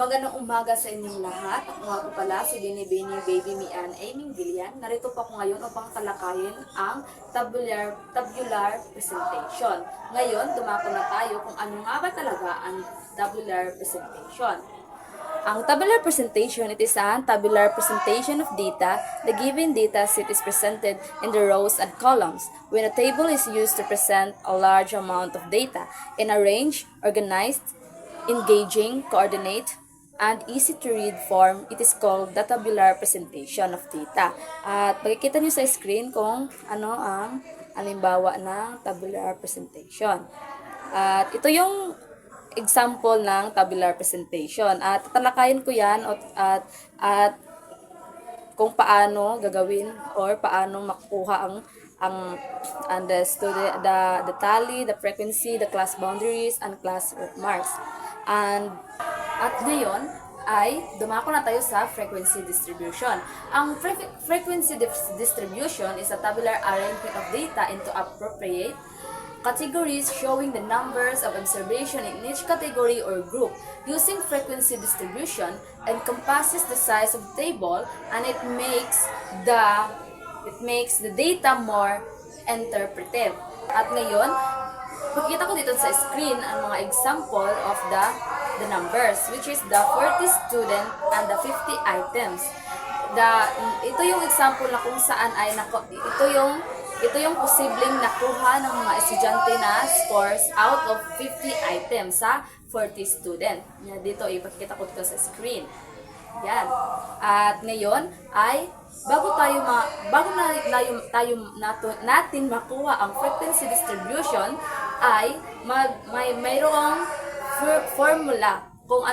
Magandang umaga sa inyong lahat. Ako nga po pala si Binibini Baby Mian Aiming Gillian. Narito po ako ngayon upang talakayin ang tabular presentation. Ngayon, dumako na tayo kung ano nga ba talaga ang tabular presentation. Ang tabular presentation, it is a tabular presentation of data. The given data set is presented in the rows and columns. When a table is used to present a large amount of data in a range, organized, engaging, coordinate, and easy to read form, it is called the tabular presentation of data. At makikita nyo sa screen kung ano ang halimbawa ng tabular presentation. At ito yung example ng tabular presentation. At tatalakayin ko yan at kung paano gagawin or paano makukuha ang the student the tally, the frequency, the class boundaries, and class marks. At ngayon ay dumako na tayo sa frequency distribution. Ang frequency distribution is a tabular arrangement of data into appropriate categories showing the numbers of observation in each category or group. Using frequency distribution encompasses the size of the table, and it makes the data more interpretive. At ngayon, pakita ko dito sa screen ang mga example of the numbers, which is the 40 student and the 50 items. Ito yung example na kung saan ay ito yung posibleng nakuha ng mga estudyante na scores out of 50 items sa 40 student. Dito, ipakita ko dito sa screen. Yan. At ngayon ay bago natin makuha ang frequency distribution ay mayroong formula kung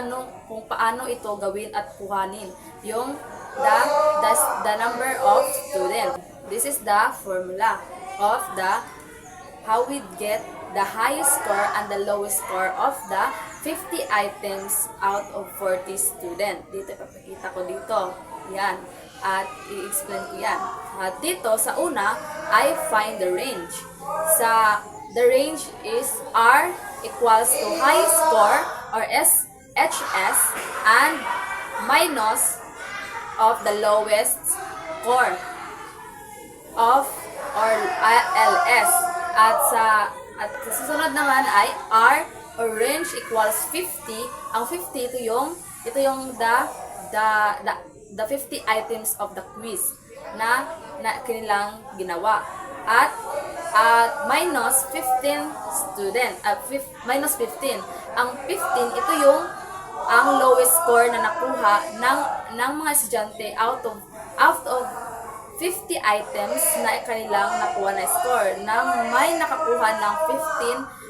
paano ito gawin at kuhanin yung the number of student. This is the formula of how we get the highest score and the lowest score of the 50 items out of 40 student. Dito, ipapakita ko dito. Yan. At i-explain ko yan. At dito, sa una, I find the range. The range is R equals to highest score or HS and minus of the lowest score of or LS. At sa susunod naman ay R or range equals 50. Ang 50 ito yung the 50 items of the quiz na kanilang ginawa. At minus 15 student, minus 15. Ang 15 ito yung ang lowest score na nakuha ng mga estudyante out of 50 items na kanilang nakuha na score, na may nakakuha ng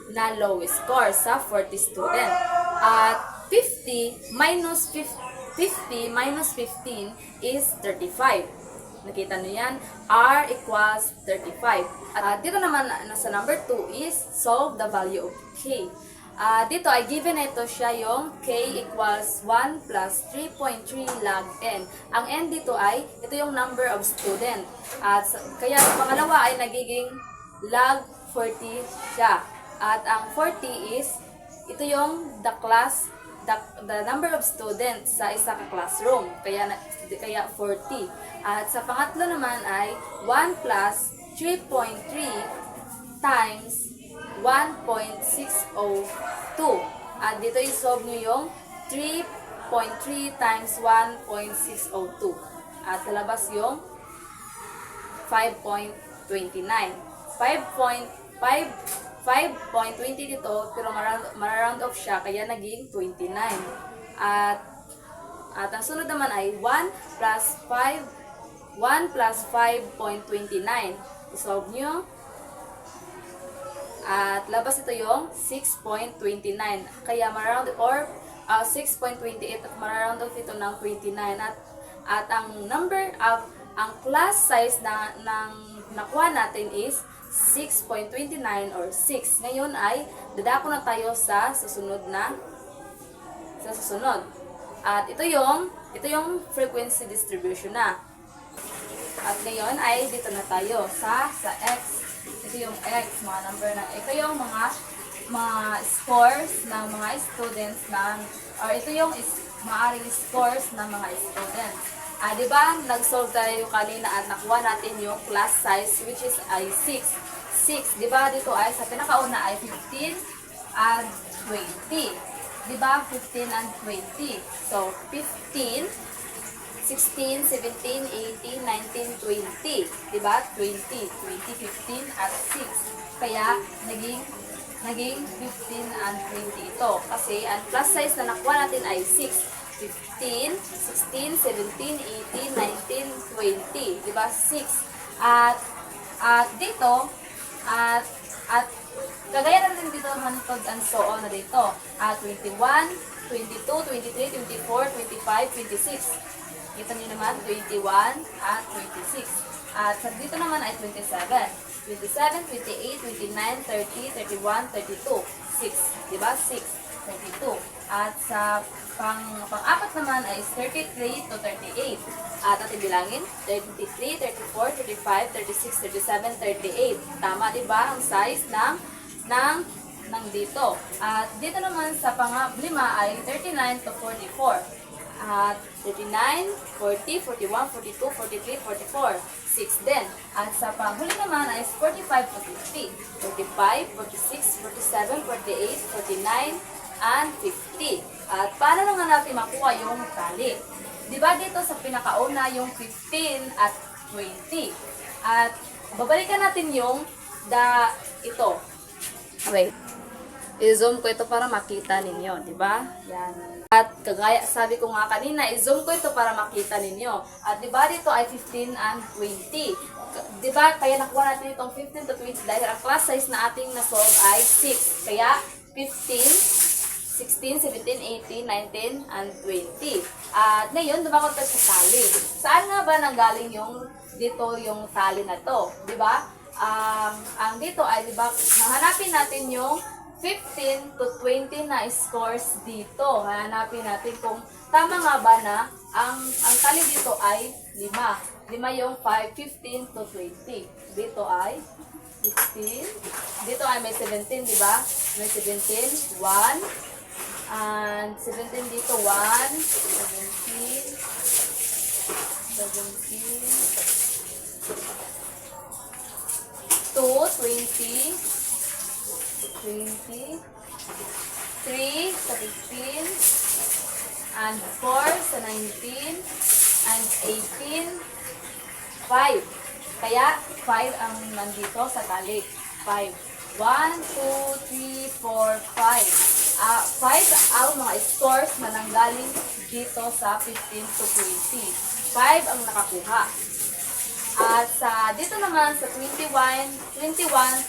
15 na lowest score sa 40 student. At 50 minus 15 is 35. Nakita nyo yan? R equals 35. At dito naman nasa number 2 is solve the value of K. Dito ay given ito siya yung K equals 1 plus 3.3 log N. Ang N dito ay, ito yung number of student. At kaya pangalawa ay nagiging log 40 siya. At ang 40 is, ito yung the number of students sa isa ka classroom. Kaya 40. At sa pangatlo naman ay 1 plus 3.3 times 1.602. At dito i-solve nyo yung 3.3 times 1.602. At lalabas yung 5.29. 5.20 dito, pero mararound off siya, kaya naging 29. At ang sunod naman ay 1 plus 5.29. I-solve nyo. At labas ito yung 6.29. Kaya mararound or 6.28 at mararound off ito ng 29. At ang ang class size ng nakuha natin is 6.29 or 6. Ngayon ay dadako na tayo sa susunod. At ito yung frequency distribution na. At ngayon ay dito na tayo sa X. Ito yung X, mga number na. Ito yung mga mga scores ng mga students na, or ito yung maaring scores ng mga students. Di ba, nag-solve tayo kanina at nakuha natin yung class size which is ay 6. 6, di ba, dito ay sa pinakauna ay 15 and 20. Di ba, 15 and 20. So, 15, 16, 17, 18, 19, 20. Di ba, 20, 15 at 6. Kaya, naging 15 and 20 ito. Kasi, ang class size na nakuha natin ay 6. 15, 16, 17, 18, 19, 20. Diba? 6. At dito, at kagaya na rin dito, hantod and so on na dito. 21, 22, 23, 24, 25, 26. Kita niyo naman, 21 at 26. At sa dito naman ay 27. 27, 28, 29, 30, 31, 32. 6. Diba? 6. 32. At sa pang-apat naman ay 33 to 38. At ating bilangin, 33, 34, 35, 36, 37, 38. Tama, di ba? Ang size ng dito. At dito naman sa pang-lima ay 39 to 44. At 39, 40, 41, 42, 43, 44. 6 din. At sa panghuli naman ay 45 to 50. 45, 46, 47, 48, 49, and 50. At paano naman natin makuha yung tali? Di ba dito sa pinakauna yung 15 at 20? At babalikan natin yung ito. Wait. I-zoom ko ito para makita ninyo, di ba? Yan. At kagaya sabi ko nga kanina, i-zoom ko ito para makita ninyo. At di ba dito ay 15 and 20? Di ba kaya nakuha natin itong 15 to 20 dahil ang class size na ating na-solve ay 6. Kaya 15, 16, 17, 18, 19, and 20. At ngayon, dumakot tayo sa tali. Saan nga ba nanggaling dito yung tali na to? Di ba? Ang dito ay, di ba, hanapin natin yung 15 to 20 na scores dito. Hanapin natin kung tama nga ba na ang tali dito ay 5. 5 yung 5, 15 to 20. Dito ay 15. Dito ay may 17, di ba? May 17, 1. And 17 dito, 1, 17, 2, 20, 3 sa 15, and 4 sa 19, and 18, 5. Kaya 5 ang nandito sa tali. 5. 1, 2, 3, 4, 5. 5 ang mga scores na nanggaling dito sa 15 to 20. 5 ang nakakuha. At dito naman sa 21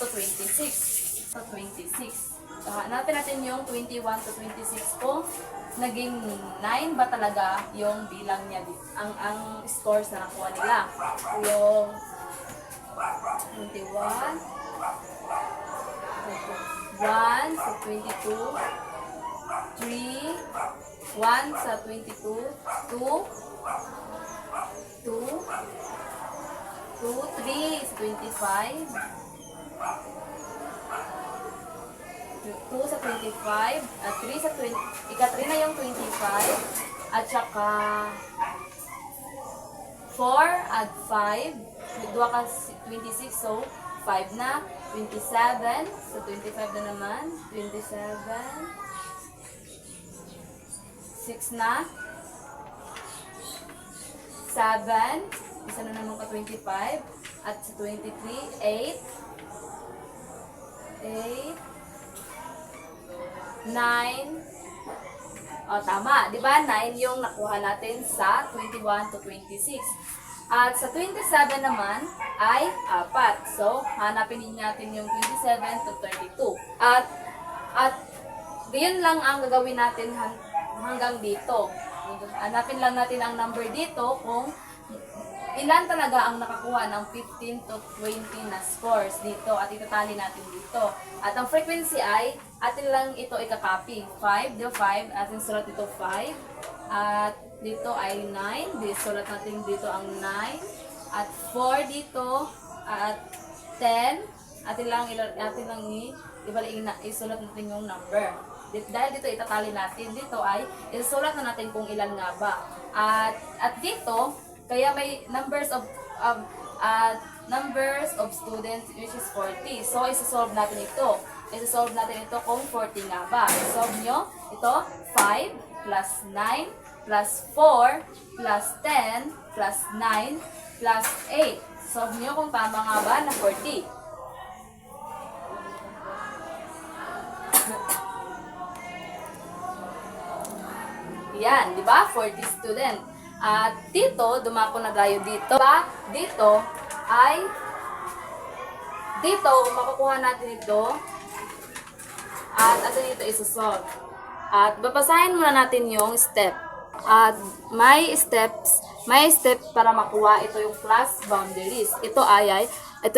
to 26. So 26. So hanapin natin yung 21 to 26 kung naging 9 ba talaga yung bilang niya, ang scores na nakuha nila. Yung 21, 1 sa 22, 3, 1 sa 22, 2, 3 sa 25, 2 sa 25, at 3 sa 20, ika-3 na yung 25, at saka 4 at 5, nagduwa ka 26, so 5 na, 27, so 25 na naman, 27, 6 na, 7, isa na naman ka 25, at sa 23, 8, 9, tama, di ba? 9 yung nakuha natin sa 21 to 26. At sa 27 naman ay 4. So, hanapin natin yung 27 to 32. At gayon lang ang gagawin natin hanggang dito. Hanapin lang natin ang number dito kung ilan talaga ang nakakuha ng 15 to 20 na scores dito at itatali natin dito. At ang frequency ay atin lang ito ikakopy. 5, dito 5, atin sulat dito 5. At dito ay 9, sulat natin dito ang 9. At 4 dito, at 10, atin lang Di ba, isulat natin yung number. Dahil dito itatali natin, dito ay isulat na natin kung ilan nga ba. At dito, kaya may numbers of students which is 40. So, isa-solve natin ito. Isa-solve natin ito kung 40 nga ba. Solve nyo, ito, 5 plus 9 plus 4 plus 10 plus 9 plus 8. Solve nyo kung tama nga ba na 40. Yan, di ba? 40 student. At dito, dumako na tayo dito. Dito ay, dito, kung makukuha natin ito, at atin dito isosolve. At babasahin muna natin yung step. At may step para makuha ito yung class boundaries. Ito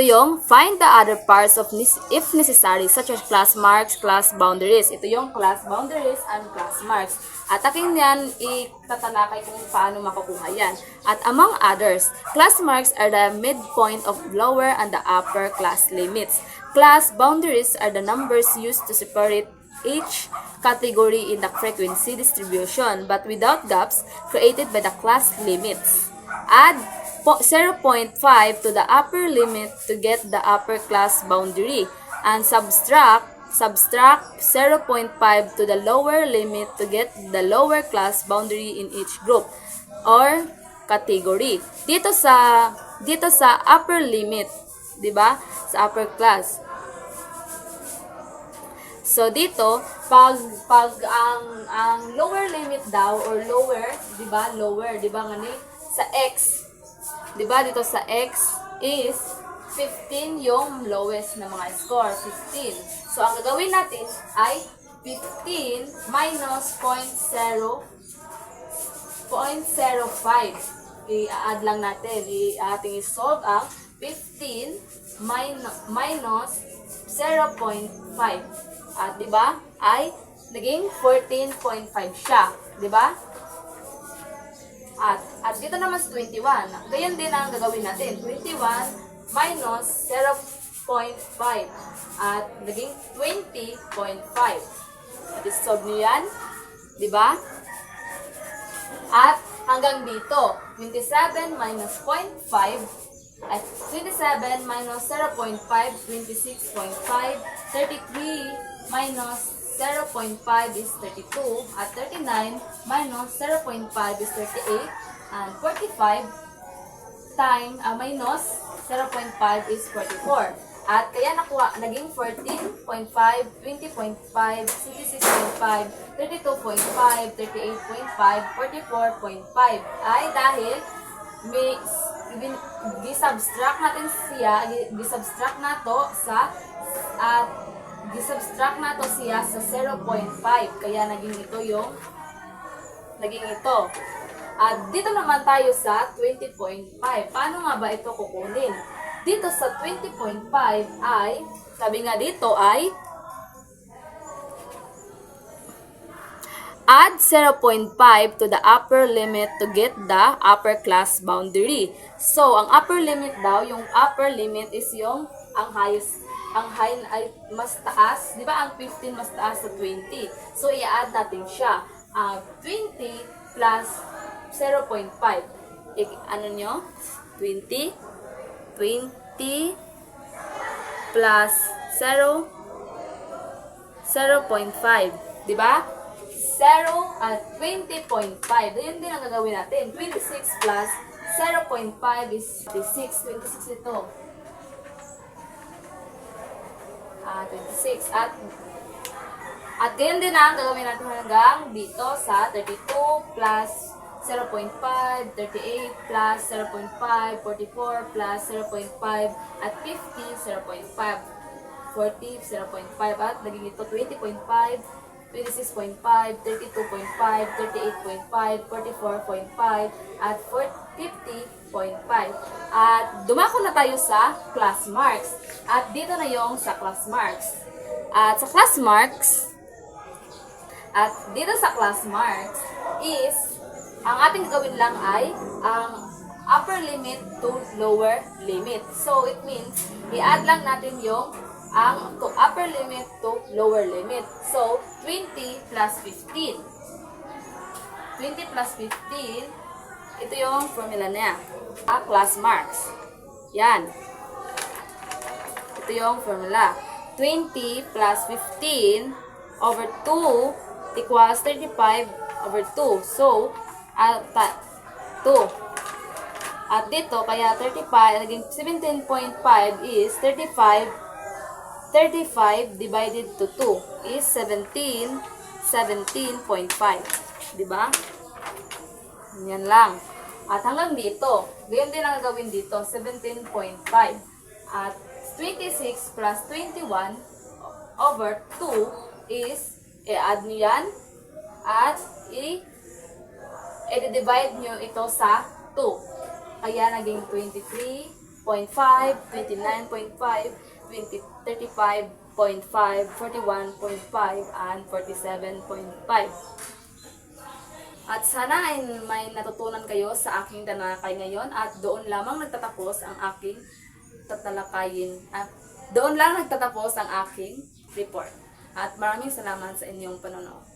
yung find the other parts of if necessary, such as class marks, class boundaries. Ito yung class boundaries and class marks. At akin yan, itatalakay kung paano makukuha yan. At among others, class marks are the midpoint of lower and the upper class limits. Class boundaries are the numbers used to separate each category in the frequency distribution, but without gaps created by the class limits. Add 0.5 to the upper limit to get the upper class boundary, and subtract 0.5 to the lower limit to get the lower class boundary in each group or category. Dito sa upper limit, 'di ba? Sa upper class. So dito, pag ang lower limit daw or lower, 'di ba? Lower, 'di ba ngani sa x, 'di ba? Dito sa x is 15 yung lowest na mga score, 15. So ang gagawin natin ay 15 minus 0.05. I-add lang natin, ating i-solve ang 15 minus 0.5. At 'di ba? Ay naging 14.5 siya, 'di ba? At dito naman sa 21, ganyan din ang gagawin natin. 21 minus 0.5 at naging 20.5. At i-solve niyo yan, 'di ba? At hanggang dito, 27 minus 0.5 at 27 minus 0.5, 26.5, 33 minus 0.5 is 32, at 39 minus 0.5 is 38, and 45 minus 0.5 is 44. At kaya naging 14.5, 20.5, 66.5, 32.5, 38.5, 44.5 ay dahil may gisubtract natin siya, gisubtract nato siya sa 0.5. Kaya naging ito. At dito naman tayo sa 20.5. Paano nga ba ito kukunin? Dito sa 20.5 ay, sabi nga dito ay, add 0.5 to the upper limit to get the upper class boundary. So, ang upper limit daw, yung upper limit is yung ang high ay mas taas. Di ba ang 15 mas taas sa 20? So, i-add natin siya. 20 plus 0.5. Ano nyo? 20 plus 0.5. Di ba? 0 at 20.5. Yun din ang gagawin natin. 26 plus 0.5 is 26. 26 ito. 26. At ganyan din ang gagawin natin hanggang dito sa 32 plus 0.5, 38 plus 0.5, 44 plus 0.5, at 50, 0.5, 40, 0.5, at naging ito 20.5, 26.5, 32.5, 38.5, 44.5, at 50.5. At dumako na tayo sa class marks. At dito na yung sa class marks. At sa class marks, is, ang ating gagawin lang ay ang upper limit to lower limit. So, it means, i-add lang natin yung ang to upper limit to lower limit. So, 20 plus 15. 20 plus 15, ito yung formula niya. Class marks. Yan. Ito yung formula. 20 plus 15 over 2 equals 35 over 2. So, 2. At dito, kaya 35, naging 17.5 is 35 divided to 2 is 17.5. Diba? Yan lang. At hanggang dito, ganyan din ang gagawin dito, 17.5. At 26 plus 21 over 2 is, i-add nyo yan, at i-divide nyo ito sa 2. Kaya naging 23.5, 29.5, 35.5, 41.5, and 47.5. At sana ay may natutunan kayo sa aking talakay ngayon at doon lamang nagtatapos ang aking doon lang nagtatapos ang aking report. At maraming salamat sa inyong panonood.